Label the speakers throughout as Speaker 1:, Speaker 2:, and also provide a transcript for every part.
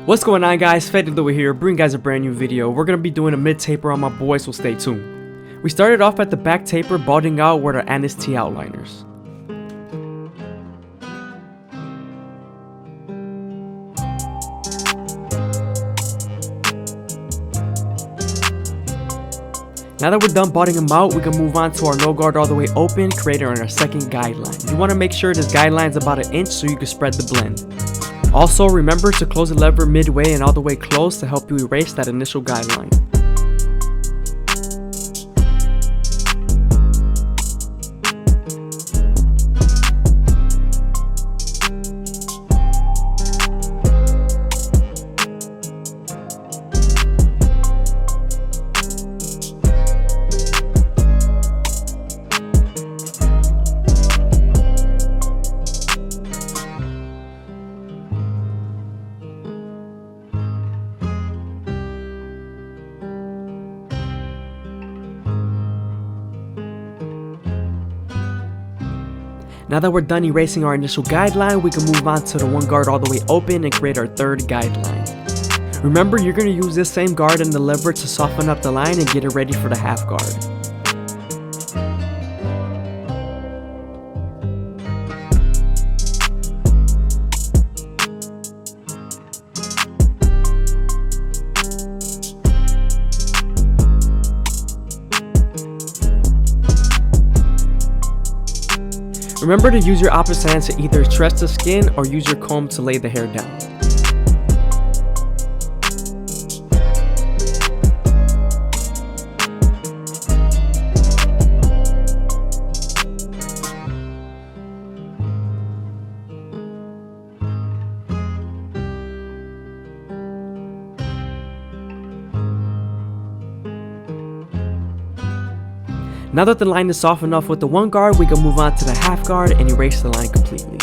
Speaker 1: What's going on, guys? FadeitLuie here, bringing guys a brand new video. We're going to be doing a mid taper on my boy, so stay tuned. We started off at the back taper, balding out with our T outliners. Now that we're done balding them out, we can move on to our no guard all the way open, creating our second guideline. You want to make sure this guideline is about 1 inch so you can spread the blend. Also, remember to close the lever midway and all the way close to help you erase that initial guideline. Now that we're done erasing our initial guideline, we can move on to the one guard all the way open and create our third guideline. Remember, you're going to use this same guard and the lever to soften up the line and get it ready for the half guard. Remember to use your opposite hand to either stretch the skin or use your comb to lay the hair down. Now that the line is soft enough with the one guard, we can move on to the half guard and erase the line completely.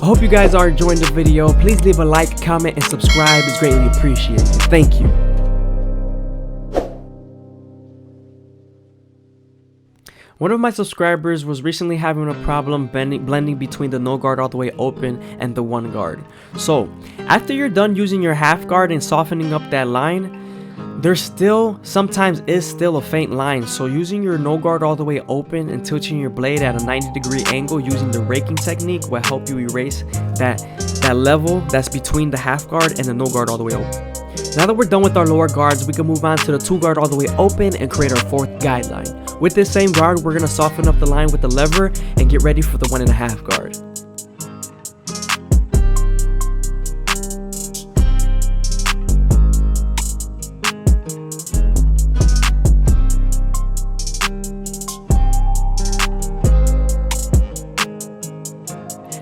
Speaker 1: I hope you guys are enjoying the video. Please leave a like, comment, and subscribe. It's greatly appreciated. Thank you. One of my subscribers was recently having a problem blending between the no guard all the way open and the one guard. So, after you're done using your half guard and softening up that line, there sometimes is still a faint line, so using your no guard all the way open and tilting your blade at a 90-degree angle using the raking technique will help you erase that level that's between the half guard and the no guard all the way open. Now that we're done with our lower guards, we can move on to the two guard all the way open and create our fourth guideline. With this same guard, we're going to soften up the line with the lever and get ready for the 1.5 guard.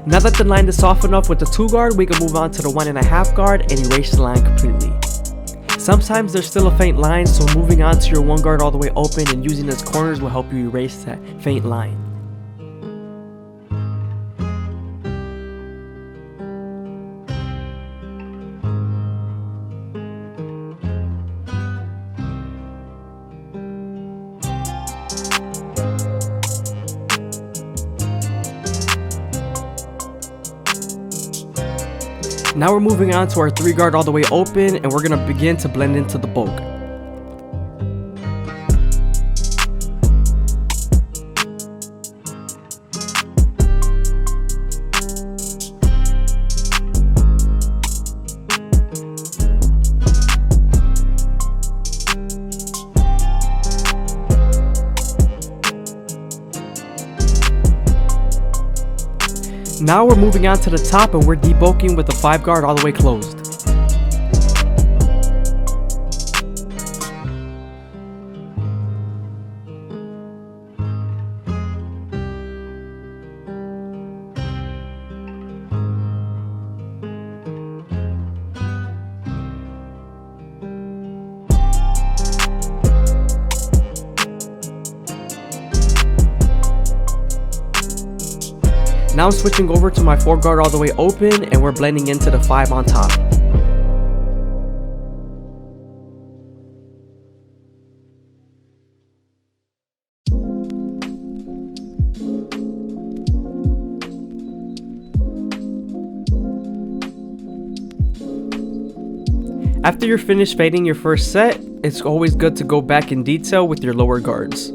Speaker 1: Now that the line is soft enough with the 2 guard, we can move on to the 1.5 guard and erase the line completely. Sometimes there's still a faint line, so moving on to your 1 guard all the way open and using its corners will help you erase that faint line. Now we're moving on to our 3 guard all the way open and we're going to begin to blend into the bulk. Now we're moving on to the top and we're debulking with the 5 guard all the way closed. Now I'm switching over to my 4 guard all the way open and we're blending into the 5 on top. After you're finished fading your first set, it's always good to go back in detail with your lower guards.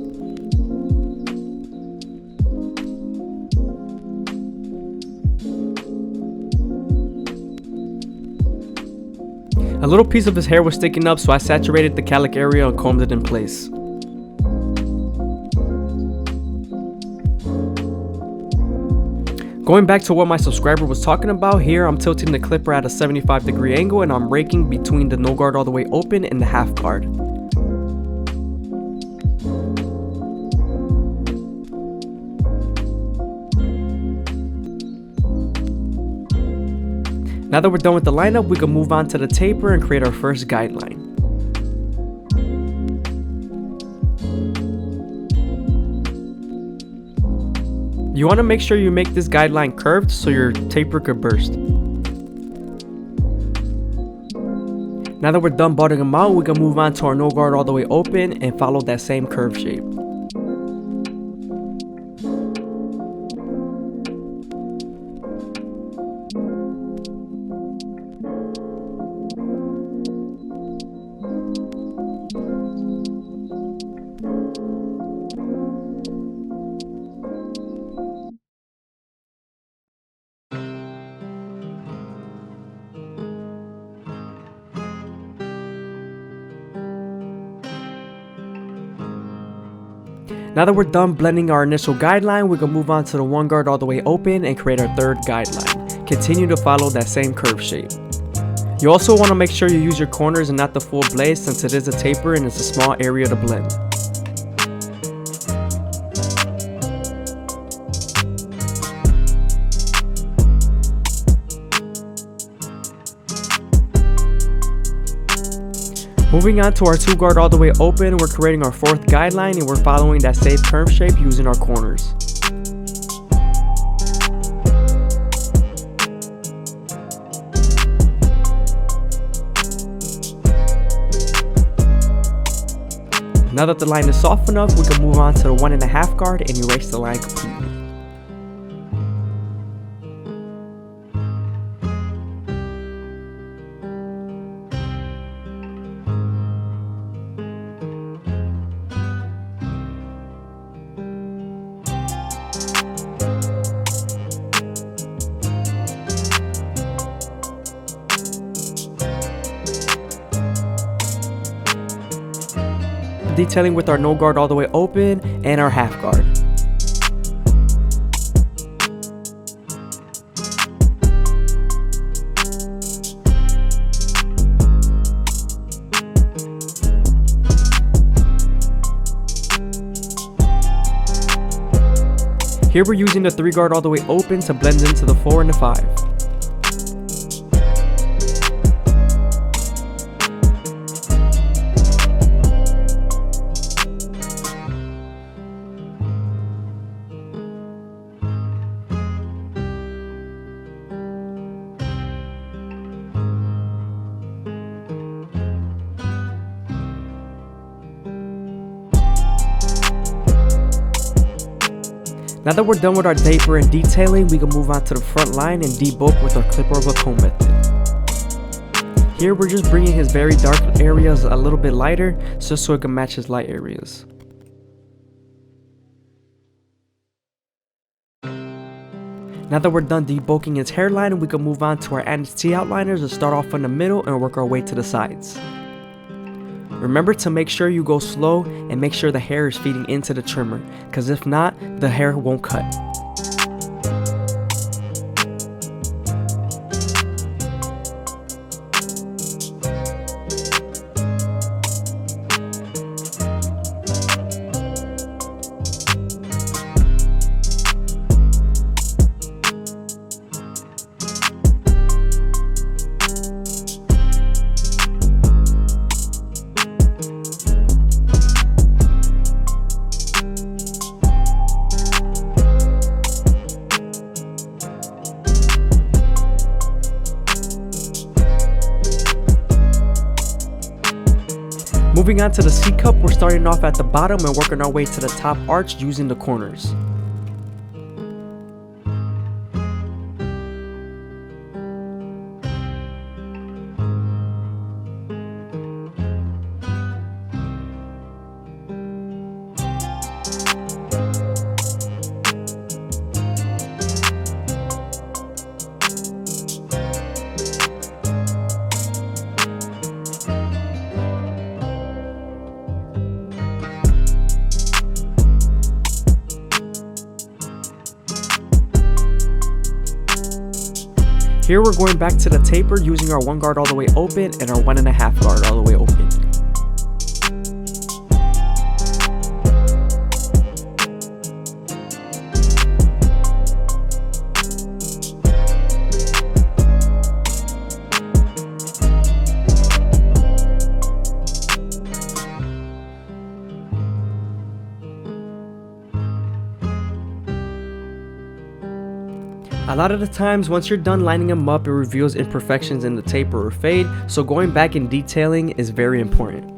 Speaker 1: A little piece of his hair was sticking up, so I saturated the calic area and combed it in place. Going back to what my subscriber was talking about, here I'm tilting the clipper at a 75-degree angle and I'm raking between the no guard all the way open and the half guard. Now that we're done with the lineup, we can move on to the taper and create our first guideline. You want to make sure you make this guideline curved so your taper could burst. Now that we're done bottoming them out, we can move on to our no guard all the way open and follow that same curve shape. Now that we're done blending our initial guideline, we can move on to the one guard all the way open and create our third guideline. Continue to follow that same curve shape. You also want to make sure you use your corners and not the full blade, since it is a taper and it's a small area to blend. Moving on to our two guard all the way open, we're creating our fourth guideline and we're following that same curve shape using our corners. Now that the line is soft enough, we can move on to the 1.5 guard and erase the line completely. Detailing with our no guard all the way open and our half guard. Here we're using the 3 guard all the way open to blend into the 4 and the 5. Now that we're done with our taper and detailing, we can move on to the front line and debulk with our clipper over comb method. Here we're just bringing his very dark areas a little bit lighter, just so it can match his light areas. Now that we're done debulking his hairline, we can move on to our anti outliners and start off in the middle and work our way to the sides. Remember to make sure you go slow and make sure the hair is feeding into the trimmer, because if not, the hair won't cut. Moving on to the C cup, we're starting off at the bottom and working our way to the top arch using the corners. Here we're going back to the taper using our 1 guard all the way open and our 1.5 guard all the way open. A lot of the times, once you're done lining them up, it reveals imperfections in the taper or fade, so going back and detailing is very important.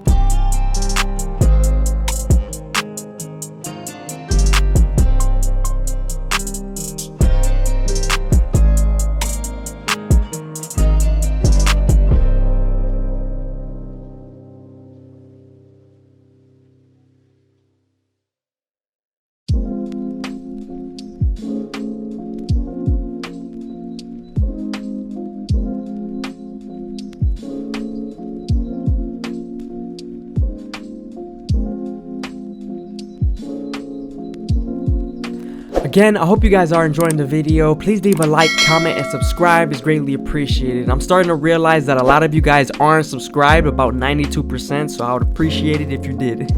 Speaker 1: Again, I hope you guys are enjoying the video. Please leave a like, comment, and subscribe. It's greatly appreciated. I'm starting to realize that a lot of you guys aren't subscribed, about 92%, so I would appreciate it if you did.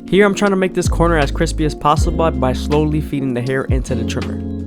Speaker 1: Here I'm trying to make this corner as crispy as possible by slowly feeding the hair into the trimmer.